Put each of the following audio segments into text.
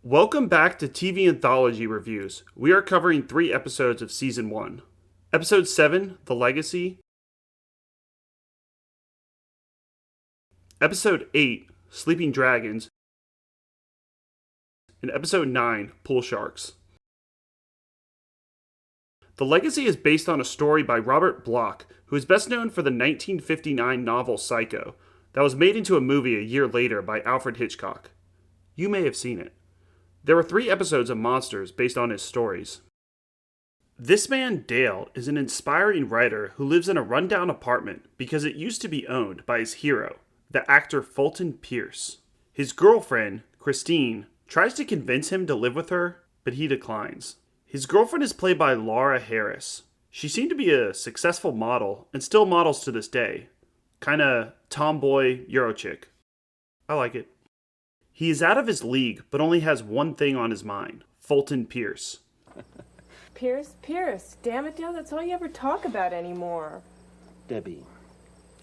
Welcome back to TV Anthology Reviews. We are covering 3 episodes of Season 1. Episode 7, The Legacy. Episode 8, Sleeping Dragons. And Episode 9, Pool Sharks. The Legacy is based on a story by Robert Bloch, who is best known for the 1959 novel Psycho, that was made into a movie a year later by Alfred Hitchcock. You may have seen it. There were 3 episodes of Monsters based on his stories. This man, Dale, is an inspiring writer who lives in a rundown apartment because it used to be owned by his hero, the actor Fulton Pierce. His girlfriend, Christine, tries to convince him to live with her, but he declines. His girlfriend is played by Laura Harris. She seemed to be a successful model, and still models to this day. Kinda tomboy Eurochick. I like it. He is out of his league, but only has one thing on his mind. Fulton Pierce. Pierce. Damn it, Dale, that's all you ever talk about anymore. Debbie,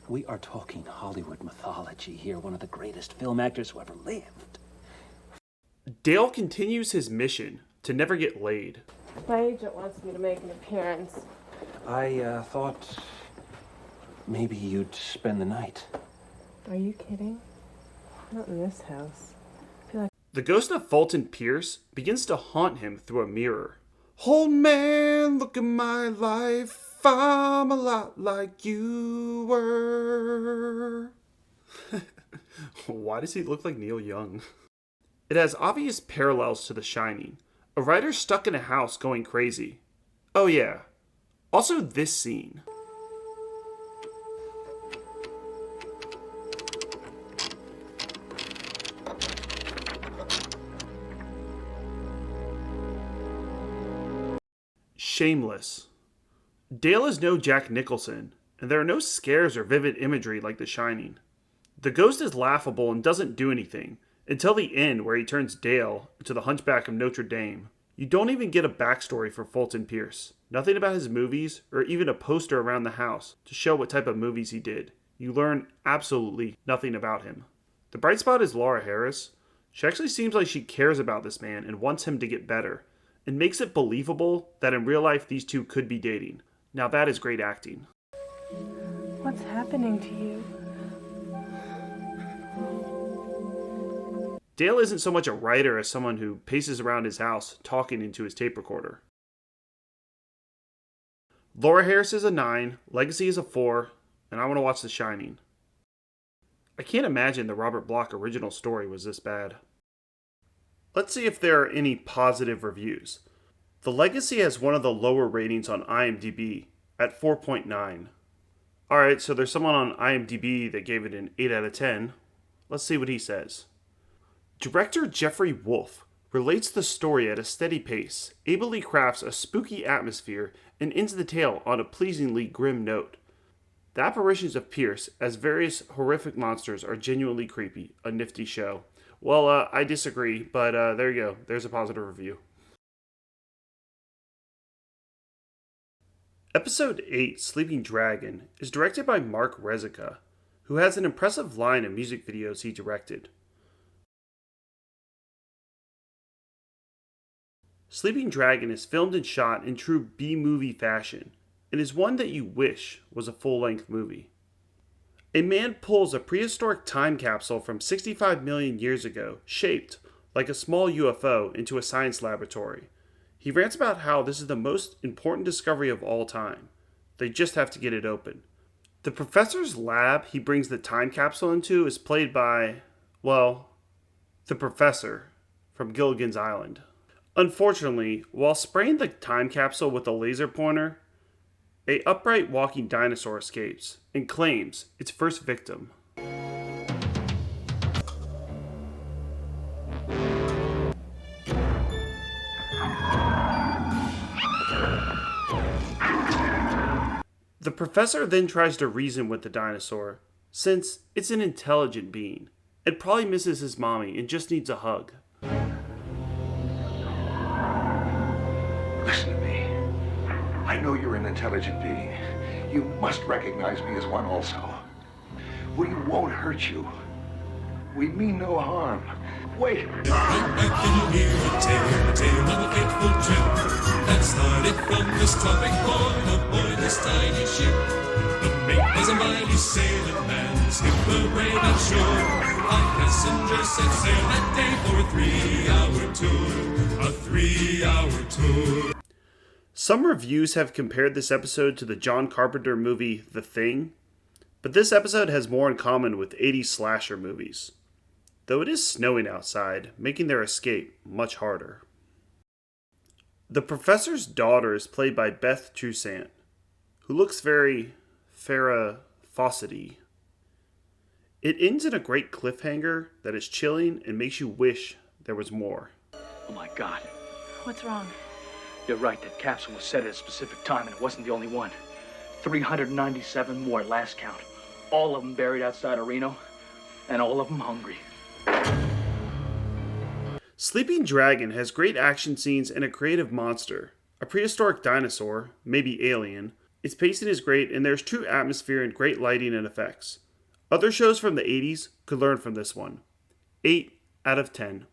we are talking Hollywood mythology here, one of the greatest film actors who ever lived. Dale continues his mission to never get laid. My agent wants me to make an appearance. I thought maybe you'd spend the night. Are you kidding? Not in this house. The ghost of Fulton Pierce begins to haunt him through a mirror. Old man, look at my life. I'm a lot like you were. Why does he look like Neil Young? It has obvious parallels to The Shining. A writer stuck in a house going crazy. Oh yeah. Also this scene. Shameless. Dale is no Jack Nicholson, and there are no scares or vivid imagery like The Shining. The ghost is laughable and doesn't do anything, until the end where he turns Dale into the Hunchback of Notre Dame. You don't even get a backstory for Fulton Pierce. Nothing about his movies, or even a poster around the house to show what type of movies he did. You learn absolutely nothing about him. The bright spot is Laura Harris. She actually seems like she cares about this man and wants him to get better, and makes it believable that in real life these two could be dating. Now that is great acting. What's happening to you? Dale isn't so much a writer as someone who paces around his house talking into his tape recorder. Laura Harris is a 9, Legacy is a 4, and I want to watch The Shining. I can't imagine the Robert Bloch original story was this bad. Let's see if there are any positive reviews. The Legacy has one of the lower ratings on IMDb at 4.9. Alright, so there's someone on IMDb that gave it an 8 out of 10. Let's see what he says. Director Jeffrey Wolf relates the story at a steady pace, ably crafts a spooky atmosphere, and ends the tale on a pleasingly grim note. The apparitions of Pierce as various horrific monsters are genuinely creepy, a nifty show. Well, I disagree, but there you go. There's a positive review. Episode 8, Sleeping Dragon, is directed by Mark Rezica, who has an impressive line of music videos he directed. Sleeping Dragon is filmed and shot in true B-movie fashion, and is one that you wish was a full-length movie. A man pulls a prehistoric time capsule from 65 million years ago, shaped like a small UFO, into a science laboratory. He rants about how this is the most important discovery of all time. They just have to get it open. The professor's lab he brings the time capsule into is played by, well, the professor from Gilligan's Island. Unfortunately, while spraying the time capsule with a laser pointer, a upright walking dinosaur escapes and claims its first victim. The professor then tries to reason with the dinosaur, since it's an intelligent being. It probably misses his mommy and just needs a hug. Listen to me. I know you're an intelligent being. You must recognize me as one also. We won't hurt you. We mean no harm. Wait. I can hear tropic born aboard this tiny ship. The mate was a mighty sailing man, skipper brave and sure. Our passengers set sail that day for a 3-hour tour. A 3-hour tour. Some reviews have compared this episode to the John Carpenter movie The Thing, but this episode has more in common with 80s slasher movies, though it is snowing outside, making their escape much harder. The professor's daughter is played by Beth Toussaint, who looks very Farrah Fawcett-y. It ends in a great cliffhanger that is chilling and makes you wish there was more. Oh my God. What's wrong? You're right, that capsule was set at a specific time and it wasn't the only one. 397 more at last count. All of them buried outside of Reno, and all of them hungry. Sleeping Dragon has great action scenes and a creative monster. A prehistoric dinosaur, maybe alien. Its pacing is great and there's true atmosphere and great lighting and effects. Other shows from the 80s could learn from this one. 8 out of 10.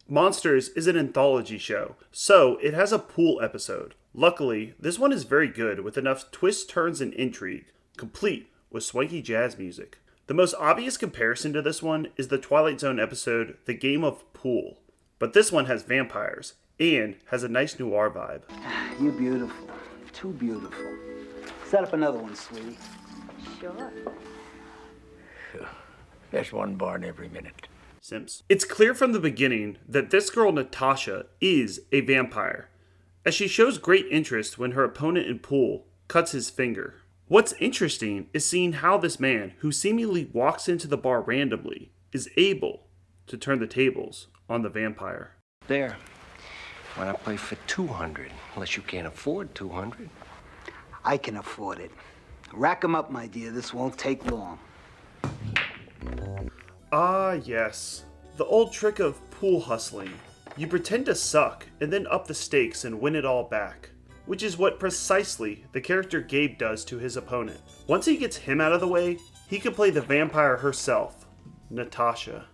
Monsters is an anthology show, so it has a pool episode. Luckily, this one is very good with enough twists, turns, and intrigue, complete with swanky jazz music. The most obvious comparison to this one is the Twilight Zone episode The Game of Pool, but this one has vampires and has a nice noir vibe. You're beautiful. Too beautiful. Set up another one, sweetie. Sure. There's one born every minute. Simps. It's clear from the beginning that this girl Natasha is a vampire, as she shows great interest when her opponent in pool cuts his finger. What's interesting is seeing how this man, who seemingly walks into the bar randomly, is able to turn the tables on the vampire. There. Why not play for 200? Unless you can't afford 200. I can afford it. Rack 'em up, my dear. This won't take long. Ah, yes. The old trick of pool hustling. You pretend to suck and then up the stakes and win it all back. Which is what precisely the character Gabe does to his opponent. Once he gets him out of the way, he can play the vampire herself, Natasha.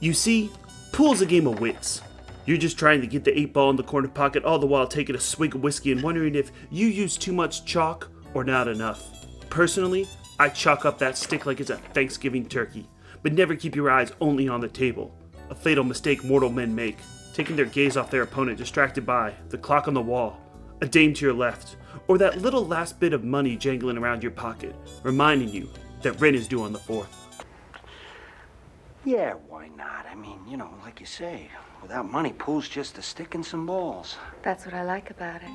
You see, pool's a game of wits. You're just trying to get the 8-ball in the corner pocket all the while taking a swig of whiskey and wondering if you use too much chalk or not enough. Personally, I chalk up that stick like it's a Thanksgiving turkey, but never keep your eyes only on the table. A fatal mistake mortal men make, taking their gaze off their opponent distracted by the clock on the wall, a dame to your left, or that little last bit of money jangling around your pocket, reminding you that rent is due on the 4th. Yeah, why not? I mean, like you say, without money, pool's just a stick and some balls. That's what I like about it.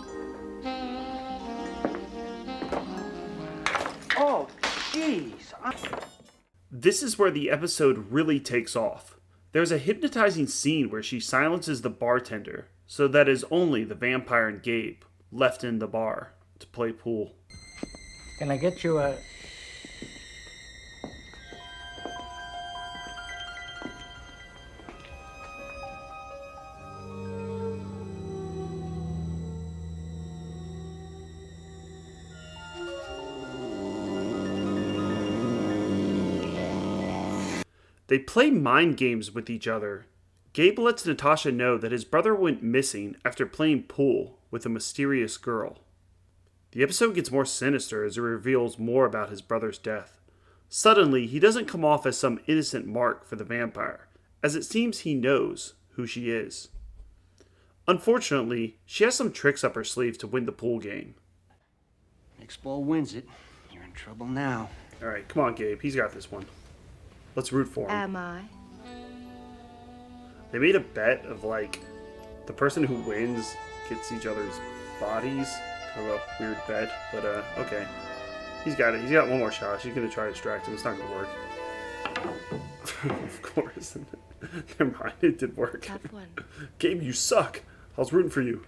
Oh, jeez. This is where the episode really takes off. There's a hypnotizing scene where she silences the bartender, so that is only the vampire and Gabe left in the bar to play pool. Can I get you a... They play mind games with each other. Gabe lets Natasha know that his brother went missing after playing pool with a mysterious girl. The episode gets more sinister as it reveals more about his brother's death. Suddenly, he doesn't come off as some innocent mark for the vampire, as it seems he knows who she is. Unfortunately, she has some tricks up her sleeve to win the pool game. Next ball wins it. You're in trouble now. Alright, come on Gabe, he's got this one. Let's root for him. Am I? They made a bet of the person who wins gets each other's bodies. Kind of a weird bet, but okay. He's got it. He's got one more shot. She's gonna try to distract him. It's not gonna work. Of course. Never mind, it did work. Tough one. Gabe, you suck. I was rooting for you.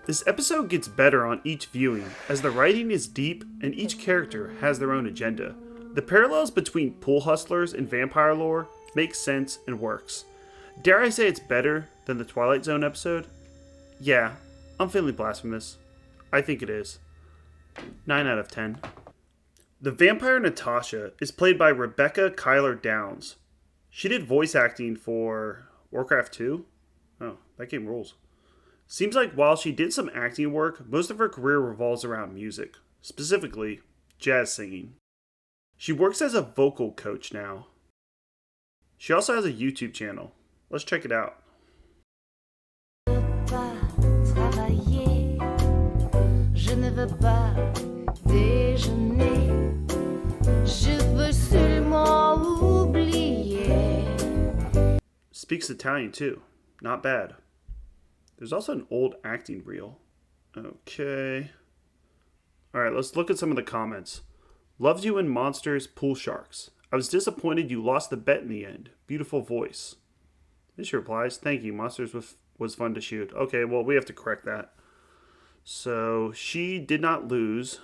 This episode gets better on each viewing, as the writing is deep and each character has their own agenda. The parallels between pool hustlers and vampire lore make sense and works. Dare I say it's better than the Twilight Zone episode? Yeah, I'm feeling blasphemous. I think it is. 9 out of 10. The vampire Natasha is played by Rebecca Kyler Downs. She did voice acting for Warcraft 2. Oh, that game rules. Seems like while she did some acting work, most of her career revolves around music, specifically jazz singing. She works as a vocal coach now. She also has a YouTube channel. Let's check it out. Je ne veux pas déjeuner. Je veux seulement oublier. Speaks Italian too. Not bad. There's also an old acting reel. Okay. Alright, let's look at some of the comments. Loves you in Monsters, Pool Sharks. I was disappointed you lost the bet in the end. Beautiful voice. This replies, thank you, Monsters was fun to shoot. Okay, well, we have to correct that. So, she did not lose.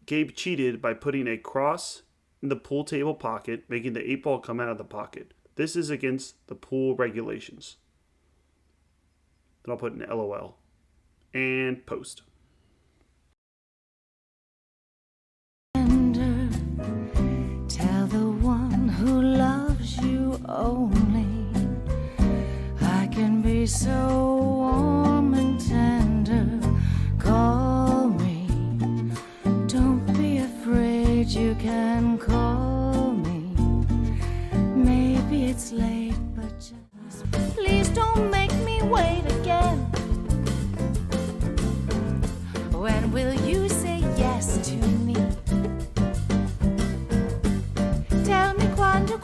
Gabe cheated by putting a cross in the pool table pocket, making the 8-ball come out of the pocket. This is against the pool regulations. Then I'll put an LOL. And post. Tell the one who loves you only. I can be so warm and tender. Call me. Don't be afraid, you can call me. Maybe it's late, but just please don't make me wait again. When will you say yes to me? Tell me quando